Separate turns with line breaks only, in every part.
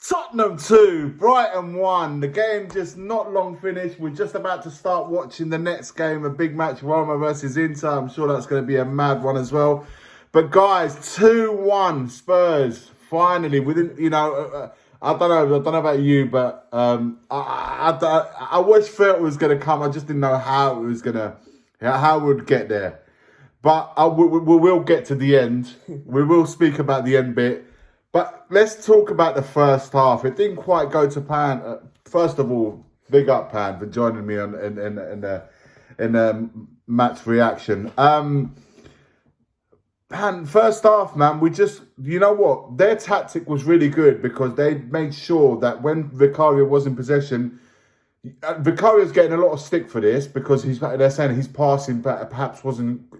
Tottenham 2, Brighton 1. The game just not long finished. We're just about to start watching the next game, a big match, Roma versus Inter. I'm sure that's going to be a mad one as well. But guys, 2-1 Spurs. Finally, I don't know about you, but I always felt it was going to come. I just didn't know how it would get there. But we will get to the end. We will speak about the end bit. But let's talk about the first half. It didn't quite go to plan. First of all, big up Pan for joining me in match reaction. Pan, first half, man, you know what? Their tactic was really good because they made sure that when Vicario was in possession, Vicario's getting a lot of stick for this because they're saying his passing perhaps wasn't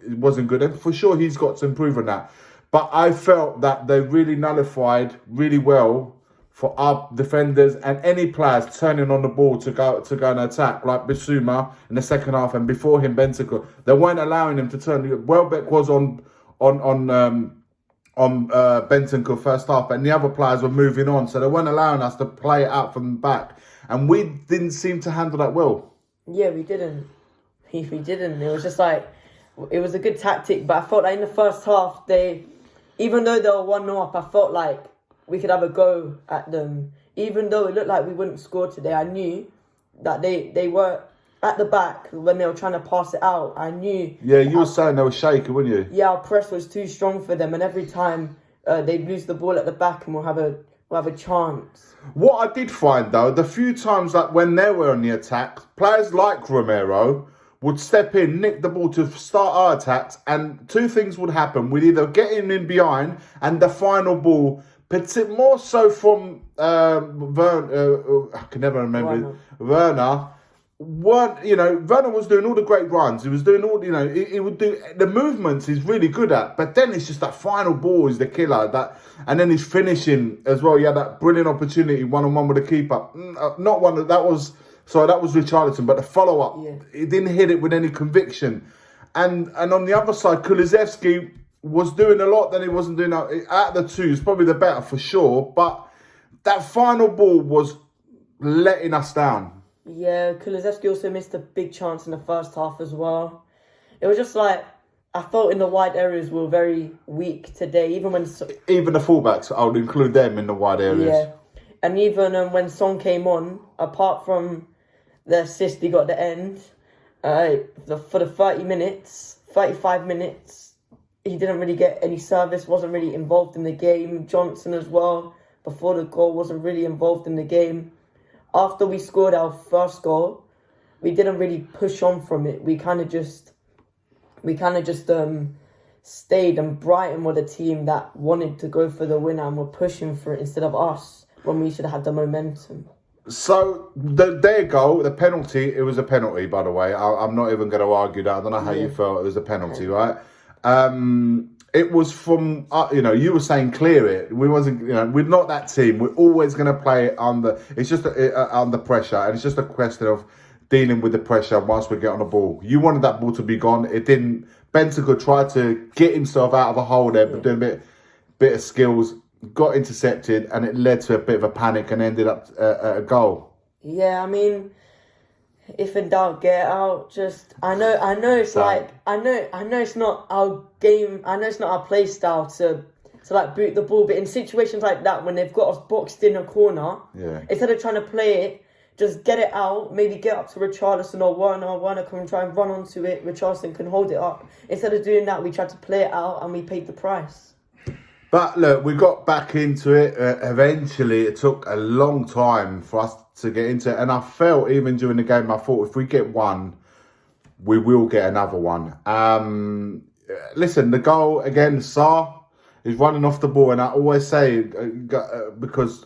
good, and for sure he's got to improve on that. But I felt that they really nullified really well for our defenders and any players turning on the ball to go and attack, like Bissouma in the second half, and before him Bentancur. They weren't allowing him to turn. Welbeck was on Bentancur first half, and the other players were moving on, so they weren't allowing us to play it out from the back, and we didn't seem to handle that well.
Yeah, we didn't. We didn't. It was just like, it was a good tactic, but I felt like in the first half, even though they were 1-0 up, I felt like we could have a go at them. Even though it looked like we wouldn't score today, I knew that they were at the back when they were trying to pass it out. I knew.
Yeah, you were saying they were shaky, weren't you?
Yeah, our press was too strong for them, and every time they'd lose the ball at the back, and we'll have a chance.
What I did find though, the few times that when they were on the attack, players like Romero would step in, nick the ball to start our attacks, and two things would happen. We'd either get in behind, and the final ball, more so from I can never remember Werner. Werner was doing all the great runs. He was doing all, he would do the movements he's really good at. But then it's just that final ball is the killer. And then he's finishing as well. He had that brilliant opportunity, 1-on-1 with the keeper. Not one that was. So that was Richarlison, but the follow-up, He didn't hit it with any conviction. And on the other side, Kulusevski was doing a lot that he wasn't doing. Out of the two, it's probably the better for sure. But that final ball was letting us down.
Yeah, Kulusevski also missed a big chance in the first half as well. It was just like, I felt in the wide areas we were very weak today. Even the
fullbacks, I would include them in the wide areas.
Yeah, and even when Son came on, apart from the assist he got at the end, for the 35 minutes, he didn't really get any service, wasn't really involved in the game. Johnson as well, before the goal, wasn't really involved in the game. After we scored our first goal, we didn't really push on from it. We kind of just stayed, and Brighton were the team that wanted to go for the winner and were pushing for it instead of us when we should have had the momentum. So,
their goal, the penalty, it was a penalty, by the way. I'm not even going to argue that. I don't know how you felt. It was a penalty, right? It was from, you were saying clear it. We wasn't, we're not that team. We're always going to play it's just under pressure. And it's just a question of dealing with the pressure once we get on the ball. You wanted that ball to be gone. It didn't. Bentancur tried to get himself out of a hole there, but doing a bit of skills. Got intercepted, and it led to a bit of a panic and ended up at a goal.
Yeah, I mean, if in doubt, get out. I know it's like, I know it's not our game. I know it's not our play style to like boot the ball. But in situations like that, when they've got us boxed in a corner, instead of trying to play it, just get it out. Maybe get up to Richarlison or Werner can try and run onto it. Richarlison can hold it up. Instead of doing that, we tried to play it out, and we paid the price.
But look, we got back into it. Eventually, it took a long time for us to get into it. And I felt, even during the game, I thought if we get one, we will get another one. Listen, the goal, again, Sarr is running off the ball. And I always say, because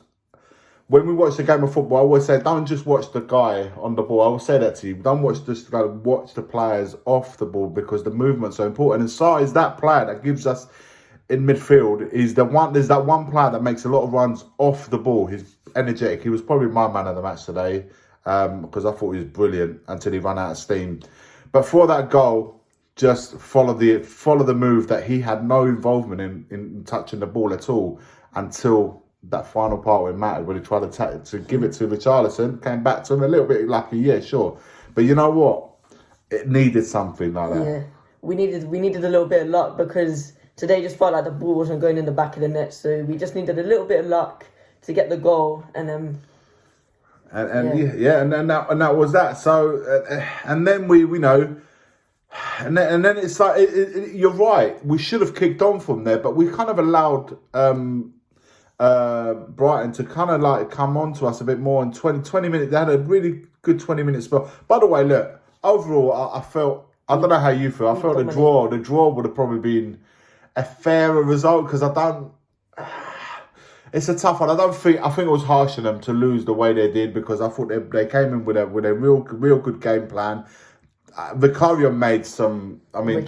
when we watch the game of football, I always say, don't just watch the guy on the ball. I will say that to you. Don't watch this guy, watch the players off the ball, because the movement's so important. And Sarr is that player that gives us, in midfield, there's that one player that makes a lot of runs off the ball. He's energetic. He was probably my man of the match today, because I thought he was brilliant until he ran out of steam. But for that goal, just follow the move that he had no involvement in touching the ball at all until that final part where it mattered, when he tried to give it to Richarlison, came back to him a little bit lucky, yeah, sure. But you know what? It needed something like that.
Yeah, we needed a little bit of luck, because today just felt like the ball wasn't going in the back of the net, so we just needed a little bit of luck to get the goal, and then.
And that was that. So and then we know, and then it's like you're right. We should have kicked on from there, but we kind of allowed Brighton to kind of like come on to us a bit more. In 20 minutes, they had a really good 20-minute spell. By the way, look, overall, I felt, I don't know how you feel. I felt the draw would have probably been a fairer result, because I don't. It's a tough one. I think it was harsh on them to lose the way they did, because I thought they came in with a real good game plan. Vicario made some. I mean,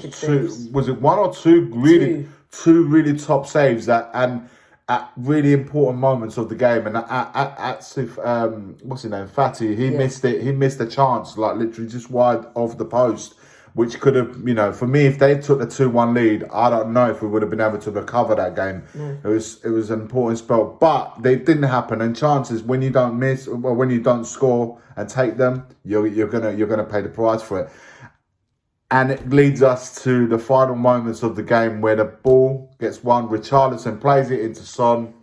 was it one or two really top saves at really important moments of the game, and what's his name, Fatty, he missed it. He missed a chance, like literally just wide of the post, which could have, for me, if they took the 2-1 lead, I don't know if we would have been able to recover that game. It was an important spell, but they didn't happen. And chances, when you don't miss, or when you don't score and take them, you're gonna pay the price for it. And it leads us to the final moments of the game, where the ball gets won. Richarlison plays it into Son.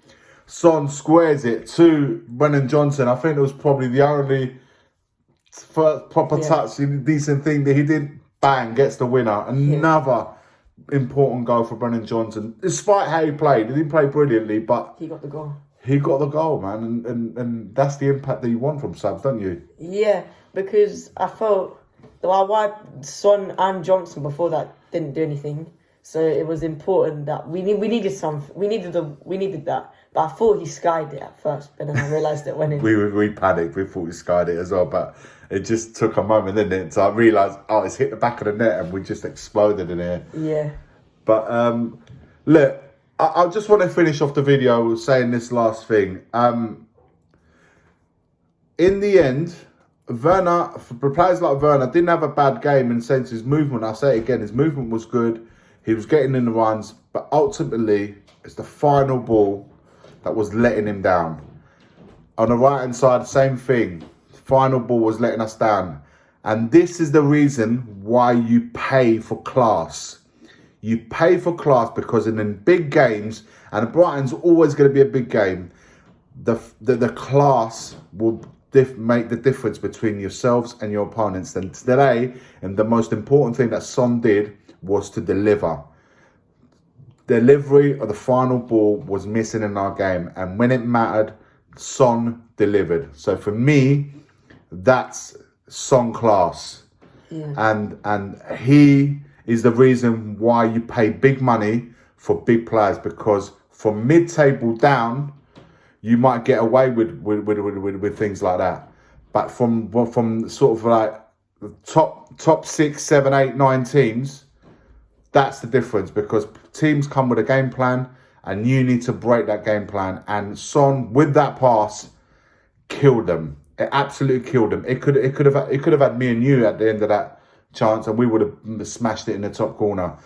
Son squares it to Brennan Johnson. I think it was probably the only first proper touch, decent thing that he did. Bang, gets the winner. Another important goal for Brennan Johnson. Despite how he played, he didn't play brilliantly, but
he got the goal.
He got the goal, man, and that's the impact that you want from subs, don't you? Yeah,
because I felt why Son and Johnson before that didn't do anything. So it was important that we needed that. But I thought he skied it at first, but then I realised it went in.
we panicked. We thought he skied it as well, but it just took a moment, didn't it? So I realised, it's hit the back of the net, and we just exploded in here.
Yeah.
But look, I just want to finish off the video with saying this last thing. In the end, Werner, for players like Werner, didn't have a bad game in the sense his movement. I'll say it again, his movement was good. He was getting in the runs, but ultimately, it's the final ball that was letting him down. On the right-hand side, same thing. The final ball was letting us down. And this is the reason why you pay for class. You pay for class because in big games, and Brighton's always going to be a big game, the class will make the difference between yourselves and your opponents. And today, and the most important thing that Son did was to deliver. Delivery of the final ball was missing in our game, and when it mattered, Son delivered. So for me, that's Son class.
Yeah.
And he is the reason why you pay big money for big players, because from mid-table down, you might get away with things like that. But from sort of like the top 6, 7, 8, 9 teams, that's the difference, because teams come with a game plan and you need to break that game plan. And Son, with that pass, killed them. It absolutely killed them. It could have had me and you at the end of that chance, and we would have smashed it in the top corner,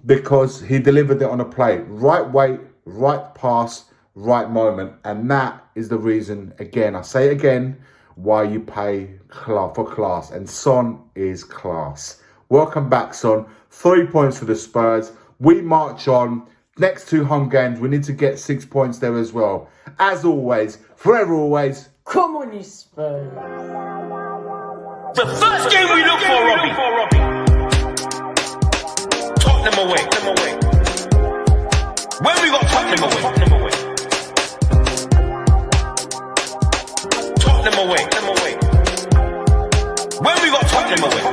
because he delivered it on a plate. Right weight, right pass, right moment. And that is the reason, again, I say it again, why you pay for class. And Son is class. Welcome back, Son. 3 points for the Spurs. We march on. Next 2 home games, we need to get 6 points there as well. As always, forever always,
come on, you Spurs.
The first game we look for, Robbie. Tottenham away. When we got Tottenham away. Tottenham away. When we got Tottenham away.